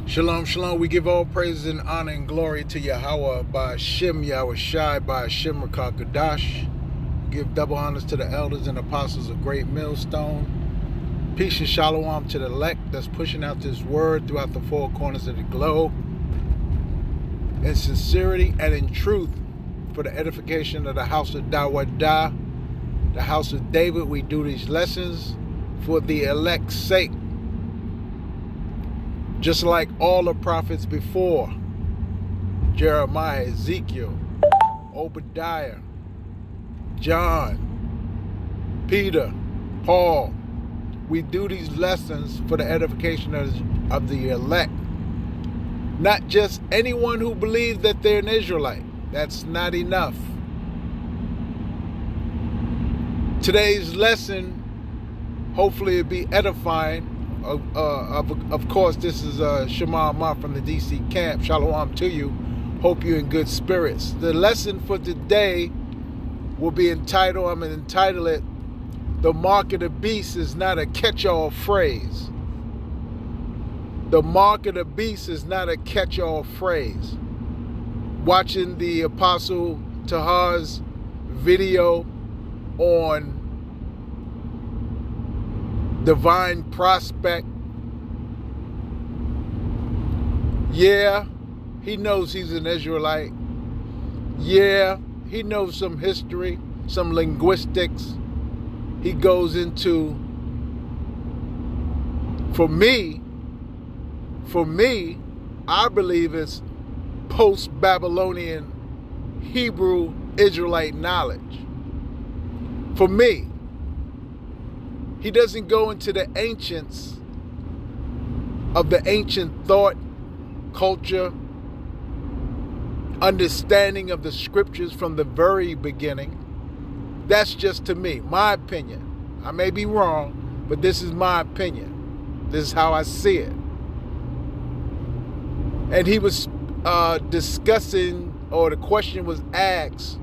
Shalom, shalom. We give all praises and honor and glory to Yahweh by Shem, Yahweh Shai, by Shem Kadash. We give double honors to the elders and apostles of Great Millstone. Peace and shalom to the elect that's pushing out this word throughout the four corners of the globe. In sincerity and in truth, for the edification of the house of Dawadah, the house of David, we do these lessons for the elect's sake. Just like all the prophets before, Jeremiah, Ezekiel, Obadiah, John, Peter, Paul, we do these lessons for the edification of the elect. Not just anyone who believes that they're an Israelite. That's not enough. Today's lesson, hopefully it'll be edifying. Of course, this is Shema Ma from the DC camp. Shalom to you. Hope you're in good spirits. The lesson for today will be entitled, I'm going to entitle it, "The Mark of the Beast is not a catch-all phrase." The mark of the beast is not a catch-all phrase. Watching the Apostle Tahar's video on divine prospect. Yeah, he knows he's an Israelite. Yeah, he knows some history, some linguistics. He goes into, for me, I believe it's post-Babylonian Hebrew Israelite knowledge. For me, he doesn't go into the ancients of the ancient thought, culture, understanding of the scriptures from the very beginning. That's just to me, my opinion. I may be wrong, but this is my opinion. This is how I see it. And he was discussing, or the question was asked,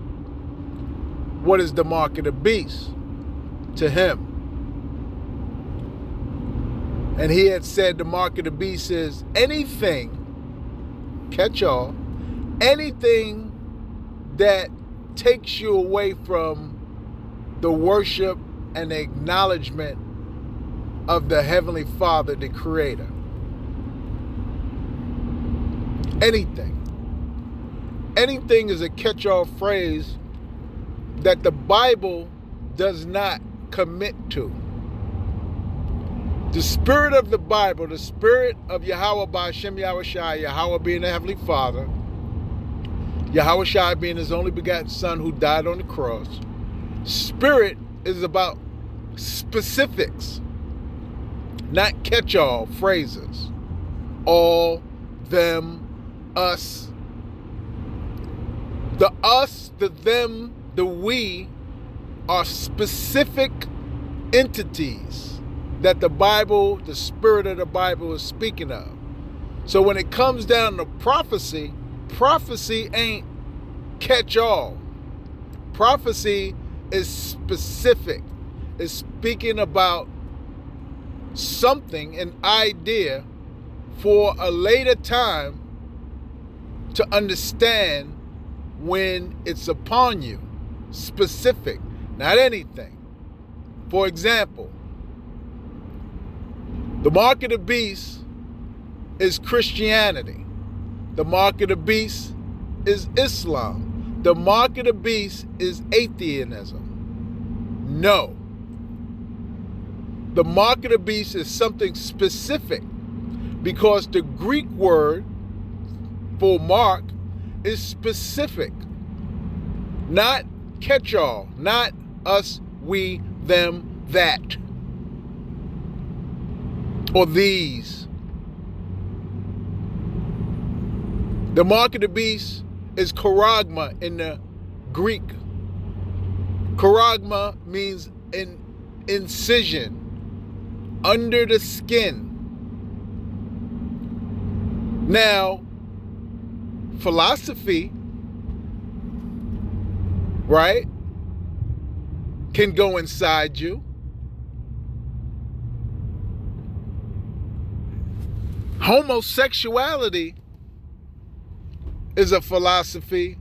what is the mark of the beast to him? And he had said the mark of the beast is anything, catch all, anything that takes you away from the worship and the acknowledgement of the Heavenly Father, the Creator. Anything. Anything is a catch-all phrase that the Bible does not commit to. The spirit of the Bible, the spirit of Yahweh by Shem Yahweh Shai, Yahweh being the Heavenly Father, Yahweh Shai being his only begotten Son who died on the cross. Spirit is about specifics, not catch-all phrases. All, them, us. The us, the them, the we are specific entities that the Bible, the spirit of the Bible is speaking of. So when it comes down to prophecy, prophecy ain't catch-all. Prophecy is specific. It's speaking about something, an idea for a later time to understand when it's upon you. Specific, not anything. For example, the mark of the beast is Christianity. The mark of the beast is Islam. The mark of the beast is atheism. No. The mark of the beast is something specific because the Greek word for mark is specific. Not catch-all, not us, we, them, that, or these. The mark of the beast is Charagma in the Greek. Charagma means an incision under the skin. Now, philosophy, right, can go inside you. Homosexuality is a philosophy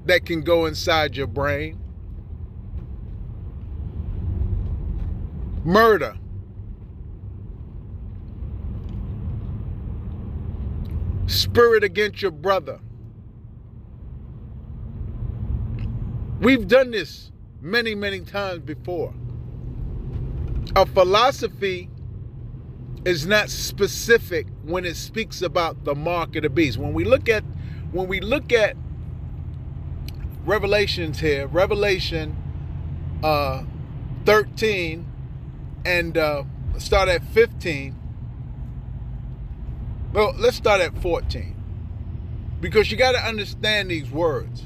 that can go inside your brain. Murder. Spirit against your brother. We've done this many, many times before. A philosophy is not specific when it speaks about the mark of the beast. When we look at Revelations here, Revelation 13 and start at 15. Well, let's start at 14. Because you got to understand these words.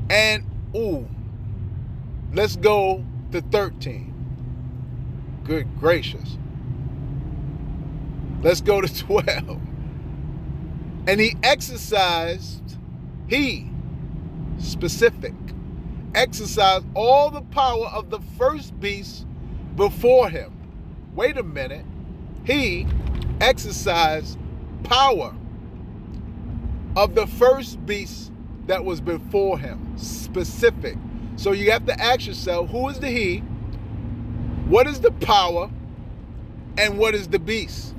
And, let's go to 13. Good gracious. Let's go to 12. And he exercised all the power of the first beast before him. Wait a minute. He exercised power of the first beast that was before him. Specific. So you have to ask yourself, who is the he? What is the power? And what is the beast?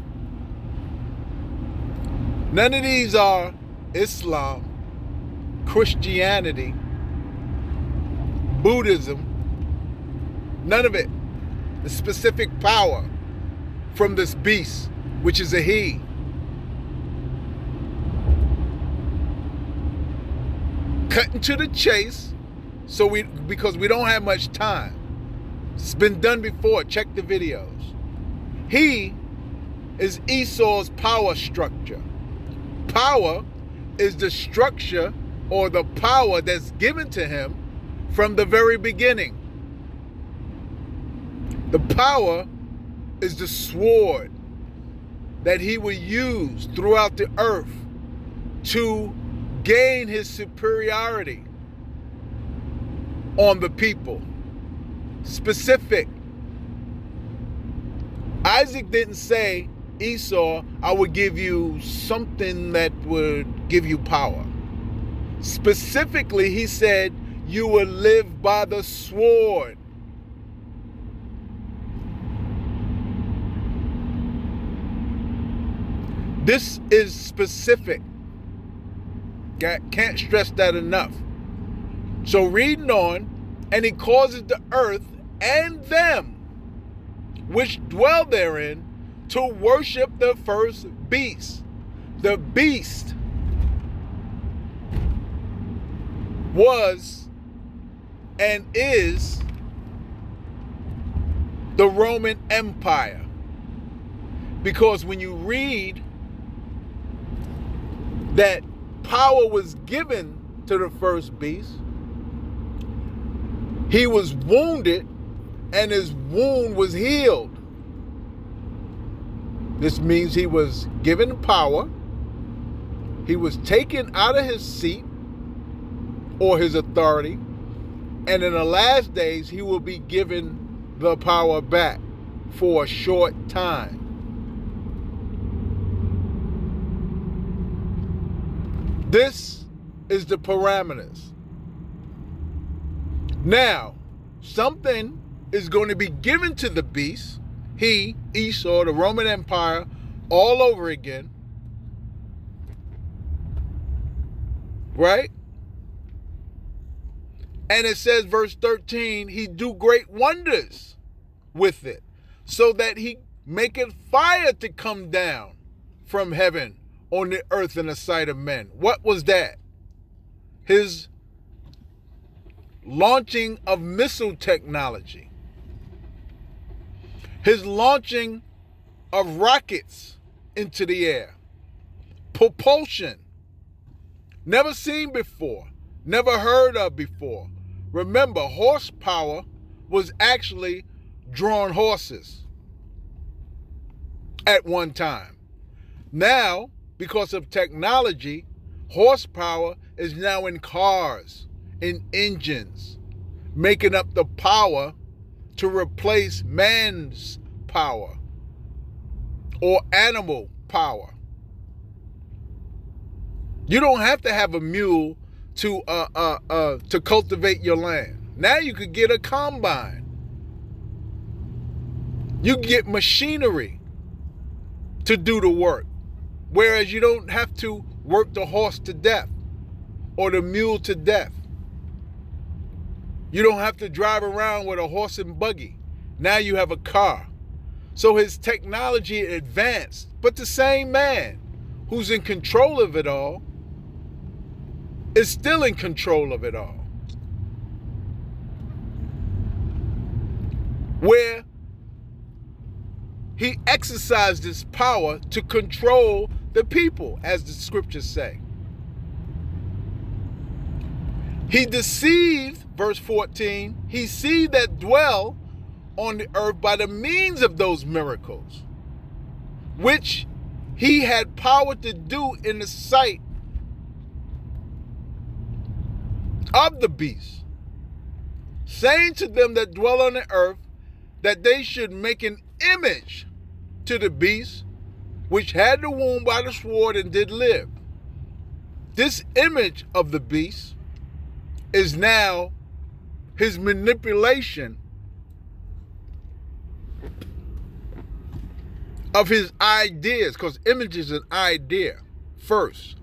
None of these are Islam, Christianity, Buddhism. None of it. The specific power from this beast, which is a he. Cutting to the chase, because we don't have much time. It's been done before. Check the videos. He is Esau's power structure. Power is the structure or the power that's given to him from the very beginning. The power is the sword that he will use throughout the earth to gain his superiority on the people. Specific. Isaac didn't say, Esau, I would give you something that would give you power. Specifically, he said, you will live by the sword. This is specific. Can't stress that enough. So reading on, and he causes the earth and them which dwell therein to worship the first beast. The beast was and is the Roman Empire. Because when you read that power was given to the first beast, he was wounded and his wound was healed. This means he was given power. He was taken out of his seat or his authority. And in the last days, he will be given the power back for a short time. This is the parameters. Now, something is going to be given to the beast, he, Esau, the Roman Empire, all over again. Right? And it says, verse 13, he do great wonders with it, so that he maketh fire to come down from heaven on the earth in the sight of men. What was that? His launching of missile technology. His launching of rockets into the air. Propulsion. Never seen before. Never heard of before. Remember, horsepower was actually drawn horses at one time. Now, because of technology, horsepower is now in cars, in engines, making up the power to replace man's power or animal power. You don't have to have a mule to cultivate your land. Now you could get a combine. You can get machinery to do the work, whereas you don't have to work the horse to death or the mule to death. You don't have to drive around with a horse and buggy. Now you have a car. So his technology advanced, but the same man who's in control of it all is still in control of it all. Where he exercised his power to control the people, as the scriptures say. He deceived, verse 14, he deceived that dwell on the earth by the means of those miracles, which he had power to do in the sight of the beast, saying to them that dwell on the earth that they should make an image to the beast, which had the wound by the sword and did live. This image of the beast is now his manipulation of his ideas, because image is an idea first.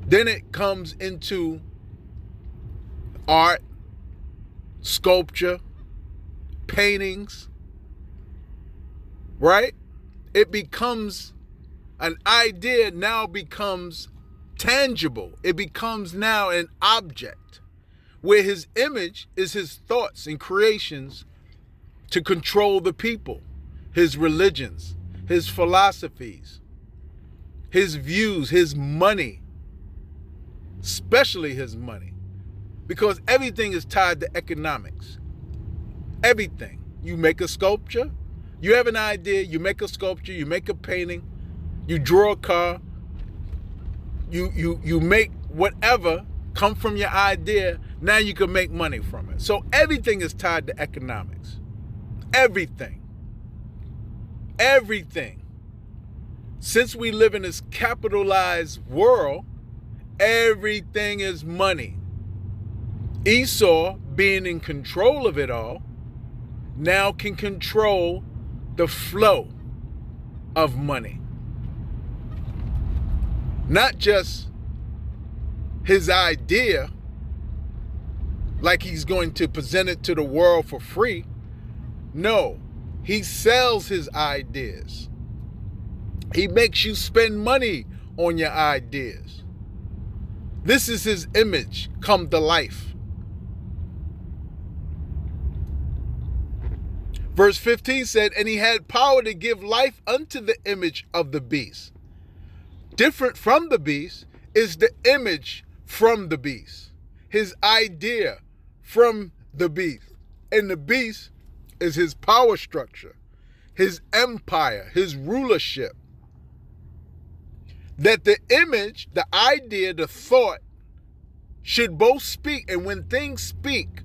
Then it comes into art, sculpture, paintings, right? It becomes an idea, now becomes tangible. It becomes now an object, where his image is his thoughts and creations to control the people, his religions, his philosophies, his views, his money, especially his money, because everything is tied to economics. Everything. You make a sculpture, you have an idea, you make a sculpture, you make a painting, you draw a car, you make whatever come from your idea. Now you can make money from it. So everything is tied to economics. Everything. Everything. Since we live in this capitalized world, everything is money. Esau, being in control of it all, now can control the flow of money. Not just his idea, like he's going to present it to the world for free. No, he sells his ideas. He makes you spend money on your ideas. This is his image come to life. Verse 15 said, and he had power to give life unto the image of the beast. Different from the beast is the image from the beast. His idea from the beast. And the beast is his power structure, his empire, his rulership. That the image, the idea, the thought should both speak. And when things speak,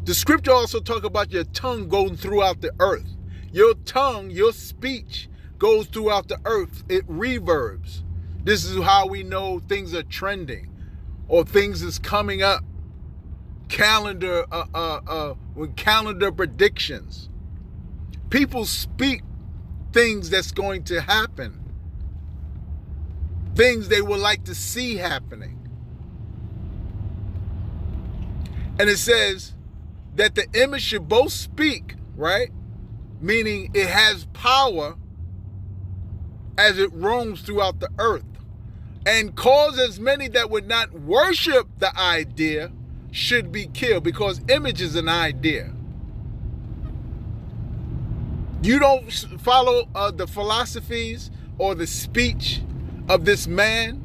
the scripture also talk about your tongue going throughout the earth. Your tongue, your speech goes throughout the earth. It reverbs. This is how we know things are trending or things is coming up. Calendar predictions. People speak things that's going to happen. Things they would like to see happening. And it says that the image should both speak, right? Meaning it has power as it roams throughout the earth, and cause as many that would not worship the idea should be killed, because image is an idea. You don't follow the philosophies or the speech of this man,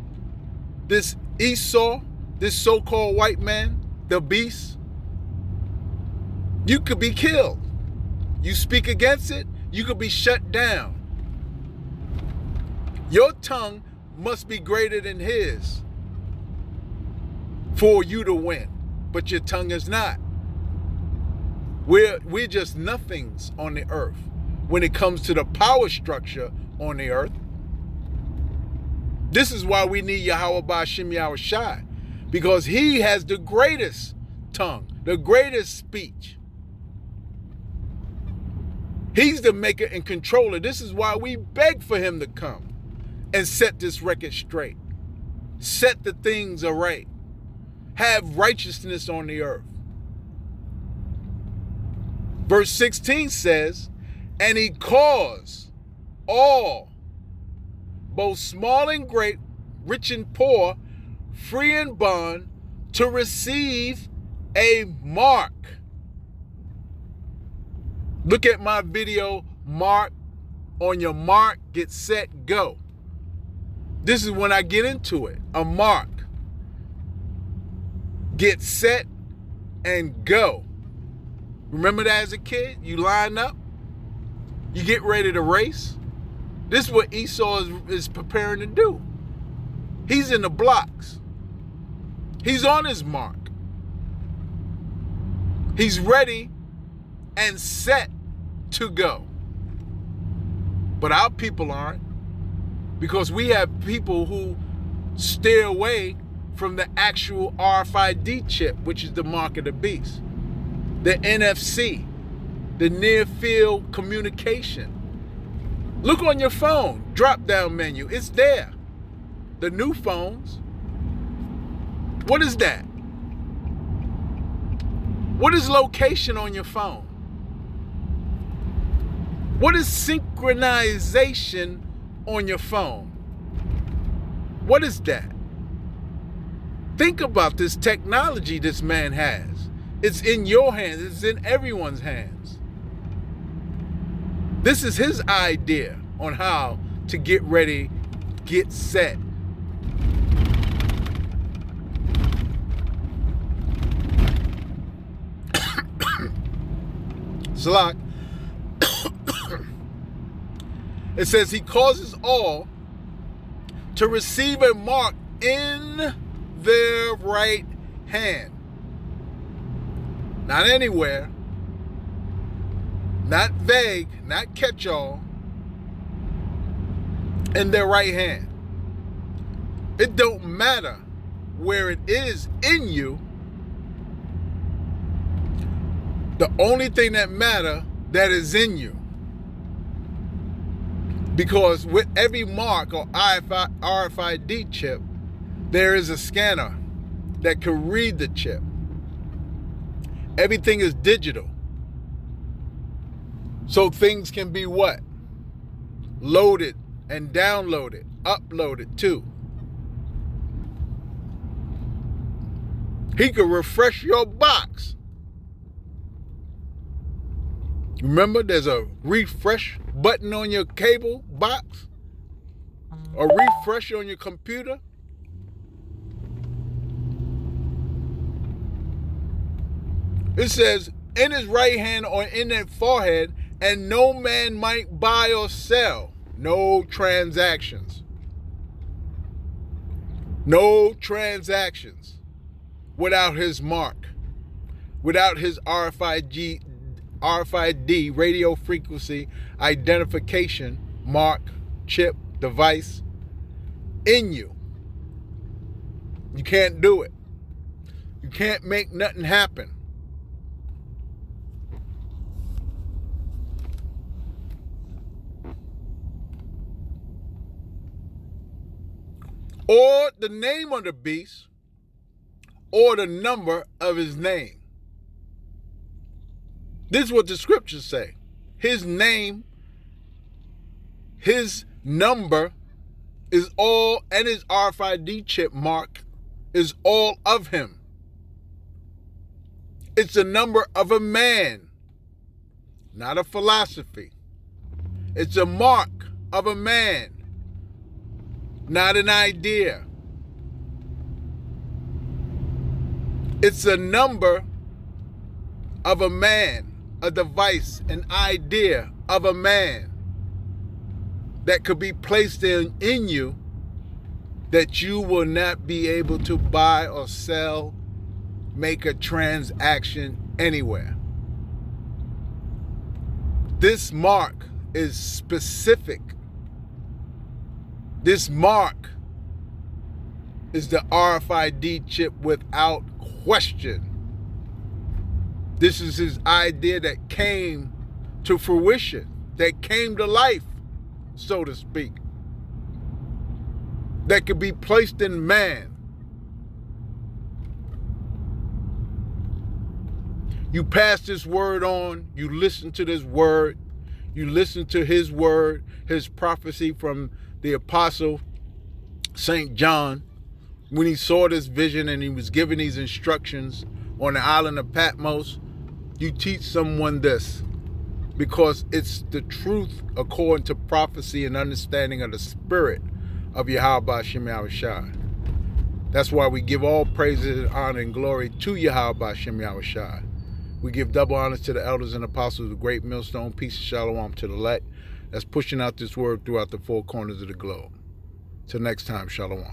this Esau, this so-called white man, the beast, you could be killed. You speak against it, you could be shut down. Your tongue must be greater than his for you to win, but your tongue is not. We're just nothings on the earth when it comes to the power structure on the earth. This is why we need Yahweh Ba'Shem Yahweh Shai, because he has the greatest tongue, the greatest speech. He's the maker and controller. This is why we beg for him to come and set this record straight. Set the things aright. Have righteousness on the earth. Verse 16 says, and he caused all, both small and great, rich and poor, free and bond, to receive a mark. Look at my video, mark. On your mark, get set, go. This is when I get into it. A mark. Get set and go. Remember that as a kid? You line up. You get ready to race. This is what Esau is preparing to do. He's in the blocks. He's on his mark. He's ready and set to go. But our people aren't, because we have people who stay away from the actual RFID chip, which is the mark of the beast. The NFC, the near field communication. Look on your phone, drop down menu, it's there. The new phones. What is that? What is location on your phone? What is synchronization on your phone? What is that? Think about this technology this man has. It's in your hands. It's in everyone's hands. This is his idea on how to get ready, get set. Salak. It says he causes all to receive a mark in their right hand. Not anywhere. Not vague. Not catch-all. In their right hand. It don't matter where it is in you. The only thing that matters that is in you. Because with every mark or RFID chip, there is a scanner that can read the chip. Everything is digital. So things can be what? Loaded and downloaded, uploaded too. He could refresh your box. Remember, there's a refresh button on your cable box? A refresh on your computer? It says, in his right hand or in his forehead, and no man might buy or sell. No transactions. No transactions without his mark, without his RFID, radio frequency identification, mark, chip, device in you. You can't do it. You can't make nothing happen. Or the name of the beast, or the number of his name. This is what the scriptures say. His name, his number is all, and his RFID chip mark is all of him. It's the number of a man, not a philosophy. It's a mark of a man, not an idea. It's a number of a man, a device, an idea of a man that could be placed in you that you will not be able to buy or sell, make a transaction anywhere. This mark is specific This mark is the RFID chip without question. This is his idea that came to fruition, that came to life, so to speak, that could be placed in man. You pass this word on, you listen to this word, you listen to his word, his prophecy from the apostle St. John, when he saw this vision and he was given these instructions on the island of Patmos. You teach someone this because it's the truth according to prophecy and understanding of the spirit of Yahweh Shem Yahushua. That's why we give all praises, honor, and glory to Yahweh Shem Yahushua. We give double honors to the elders and apostles of the great millstone. Peace and shalom to the elect that's pushing out this word throughout the four corners of the globe. Till next time, shalom.